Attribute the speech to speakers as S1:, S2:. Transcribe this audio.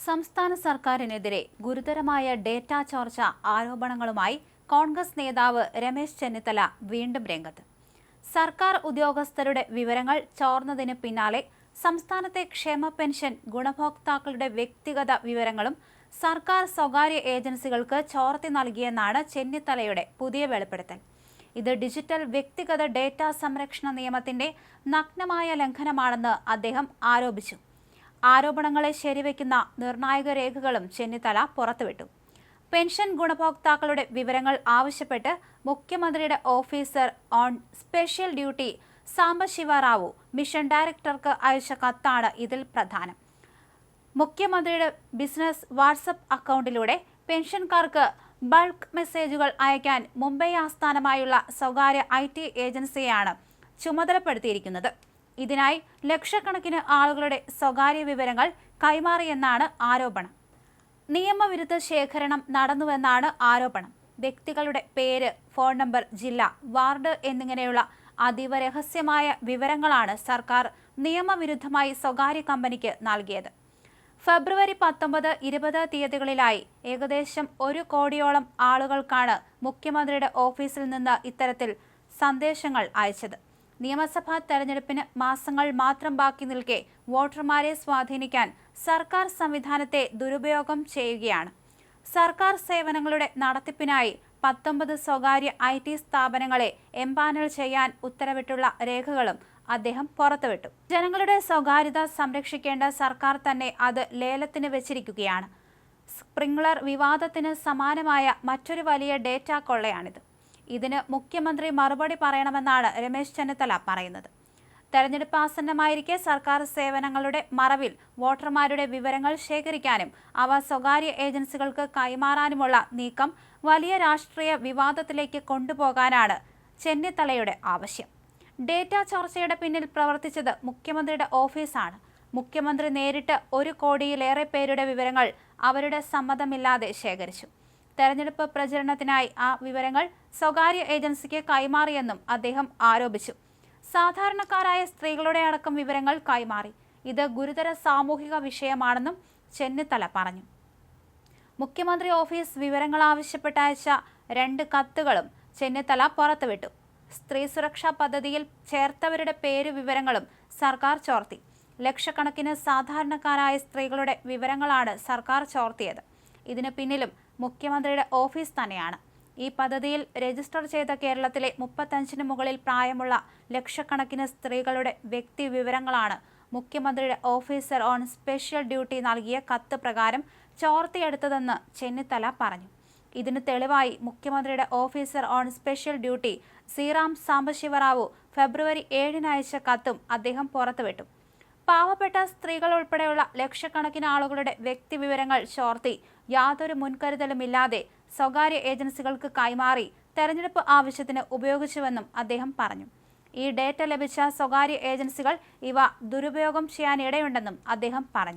S1: സംസ്ഥാന സർക്കാരിനെതിരെ ഗുരുതരമായ ഡേറ്റ ചോർച്ച ആരോപണങ്ങളുമായി കോൺഗ്രസ് നേതാവ് രമേശ് ചെന്നിത്തല വീണ്ടും രംഗത്ത്. സർക്കാർ ഉദ്യോഗസ്ഥരുടെ വിവരങ്ങൾ ചോർന്നതിന് പിന്നാലെ സംസ്ഥാനത്തെ ക്ഷേമ പെൻഷൻ ഗുണഭോക്താക്കളുടെ വ്യക്തിഗത വിവരങ്ങളും സർക്കാർ സ്വകാര്യ ഏജൻസികൾക്ക് ചോർത്തി നൽകിയെന്നാണ് ചെന്നിത്തലയുടെ പുതിയ വെളിപ്പെടുത്തൽ. ഇത് ഡിജിറ്റൽ വ്യക്തിഗത ഡേറ്റ സംരക്ഷണ നിയമത്തിന്റെ നഗ്നമായ ലംഘനമാണെന്ന് അദ്ദേഹം ആരോപിച്ചു. ആരോപണങ്ങളെ ശരിവെക്കുന്ന നിർണായക രേഖകളും ചെന്നിത്തല പുറത്തുവിട്ടു. പെൻഷൻ ഗുണഭോക്താക്കളുടെ വിവരങ്ങൾ ആവശ്യപ്പെട്ട് മുഖ്യമന്ത്രിയുടെ officer on special duty Sambasiva Rao mission ഡയറക്ടർക്ക് അയച്ച കത്താണ് ഇതിൽ പ്രധാനം. മുഖ്യമന്ത്രിയുടെ ബിസിനസ് വാട്സപ്പ് അക്കൗണ്ടിലൂടെ പെൻഷൻകാർക്ക് ബൾക്ക് മെസ്സേജുകൾ അയക്കാൻ മുംബൈ ആസ്ഥാനമായുള്ള സ്വകാര്യ IT ഏജൻസിയെയാണ് ചുമതലപ്പെടുത്തിയിരിക്കുന്നത്. ഇതിനായി ലക്ഷക്കണക്കിന് ആളുകളുടെ സ്വകാര്യ വിവരങ്ങൾ കൈമാറിയെന്നാണ് ആരോപണം. നിയമവിരുദ്ധ ശേഖരണം നടന്നുവെന്നാണ് ആരോപണം. വ്യക്തികളുടെ പേര്, ഫോൺ നമ്പർ, ജില്ല, വാർഡ് എന്നിങ്ങനെയുള്ള അതീവ രഹസ്യമായ വിവരങ്ങളാണ് സർക്കാർ നിയമവിരുദ്ധമായി സ്വകാര്യ കമ്പനിക്ക് നൽകിയത്. ഫെബ്രുവരി 19, 20 തീയതികളിലായി ഏകദേശം 1 കോടിയോളം ആളുകൾക്കാണ് മുഖ്യമന്ത്രിയുടെ ഓഫീസിൽ നിന്ന് ഇത്തരത്തിൽ സന്ദേശങ്ങൾ അയച്ചത്. നിയമസഭാ തെരഞ്ഞെടുപ്പിന് മാസങ്ങൾ മാത്രം ബാക്കി നിൽക്കെ വോട്ടർമാരെ സ്വാധീനിക്കാൻ സർക്കാർ സംവിധാനത്തെ ദുരുപയോഗം ചെയ്യുകയാണ്. സർക്കാർ സേവനങ്ങളുടെ നടത്തിപ്പിനായി 19 സ്വകാര്യ IT സ്ഥാപനങ്ങളെ എംപാനൽ ചെയ്യാൻ ഉത്തരവിട്ടുള്ള രേഖകളും അദ്ദേഹം പുറത്തുവിട്ടു. ജനങ്ങളുടെ സ്വകാര്യത സംരക്ഷിക്കേണ്ട സർക്കാർ തന്നെ അത് ലേലത്തിന് വെച്ചിരിക്കുകയാണ്. സ്പ്രിംഗ്ലർ വിവാദത്തിന് സമാനമായ മറ്റൊരു വലിയ ഡേറ്റ കൊള്ളയാണിത്. ഇതിന് മുഖ്യമന്ത്രി മറുപടി പറയണമെന്നാണ് രമേശ് ചെന്നിത്തല പറയുന്നത്. തെരഞ്ഞെടുപ്പ് ആസന്നമായിരിക്കെ സർക്കാർ സേവനങ്ങളുടെ മറവിൽ വോട്ടർമാരുടെ വിവരങ്ങൾ ശേഖരിക്കാനും അവ സ്വകാര്യ ഏജൻസികൾക്ക് കൈമാറാനുമുള്ള നീക്കം വലിയ രാഷ്ട്രീയ വിവാദത്തിലേക്ക് കൊണ്ടുപോകാനാണ് ചെന്നിത്തലയുടെ ആവശ്യം. ഡേറ്റ ചോർച്ചയുടെ പിന്നിൽ പ്രവർത്തിച്ചത് മുഖ്യമന്ത്രിയുടെ ഓഫീസാണ്. മുഖ്യമന്ത്രി നേരിട്ട് 1 കോടിയിലേറെ പേരുടെ വിവരങ്ങൾ അവരുടെ സമ്മതമില്ലാതെ ശേഖരിച്ചു. തെരഞ്ഞെടുപ്പ് പ്രചരണത്തിനായി ആ വിവരങ്ങൾ സ്വകാര്യ ഏജൻസിക്ക് കൈമാറിയെന്നും അദ്ദേഹം ആരോപിച്ചു. സാധാരണക്കാരായ സ്ത്രീകളുടെ അടക്കം വിവരങ്ങൾ കൈമാറി. ഇത് ഗുരുതര സാമൂഹിക വിഷയമാണെന്നും ചെന്നിത്തല പറഞ്ഞു. മുഖ്യമന്ത്രി ഓഫീസ് വിവരങ്ങൾ ആവശ്യപ്പെട്ട് അയച്ച 2 കത്തുകളും ചെന്നിത്തല പുറത്തുവിട്ടു. സ്ത്രീ സുരക്ഷാ പദ്ധതിയിൽ ചേർത്തവരുടെ പേര് വിവരങ്ങളും സർക്കാർ ചോർത്തി. ലക്ഷക്കണക്കിന് സാധാരണക്കാരായ സ്ത്രീകളുടെ വിവരങ്ങളാണ് സർക്കാർ ചോർത്തിയത്. ഇതിന് പിന്നിലും മുഖ്യമന്ത്രിയുടെ ഓഫീസ് തന്നെയാണ്. ഈ പദ്ധതിയിൽ രജിസ്റ്റർ ചെയ്ത കേരളത്തിലെ 35-ന് മുകളിൽ പ്രായമുള്ള ലക്ഷക്കണക്കിന് സ്ത്രീകളുടെ വ്യക്തി വിവരങ്ങളാണ് മുഖ്യമന്ത്രിയുടെ ഓഫീസർ ഓൺ സ്പെഷ്യൽ ഡ്യൂട്ടി നൽകിയ കത്ത് പ്രകാരം ചോർത്തിയെടുത്തതെന്ന് ചെന്നിത്തല പറഞ്ഞു. ഇതിന് തെളിവായി മുഖ്യമന്ത്രിയുടെ officer on special duty Sriram Sambasiva Rao ഫെബ്രുവരി 7-ന് അയച്ച കത്തും അദ്ദേഹം പുറത്തുവിട്ടു. പാവപ്പെട്ട സ്ത്രീകൾ ഉൾപ്പെടെയുള്ള ലക്ഷക്കണക്കിന് ആളുകളുടെ വ്യക്തിവിവരങ്ങൾ ചോർത്തി യാതൊരു മുൻകരുതലുമില്ലാതെ സ്വകാര്യ ഏജൻസികൾക്ക് കൈമാറി തെരഞ്ഞെടുപ്പ് ആവശ്യത്തിന് ഉപയോഗിച്ചുവെന്നും അദ്ദേഹം പറഞ്ഞു. ഈ ഡേറ്റ ലഭിച്ച സ്വകാര്യ ഏജൻസികൾ ഇവ ദുരുപയോഗം ചെയ്യാനിടയുണ്ടെന്നും അദ്ദേഹം പറഞ്ഞു.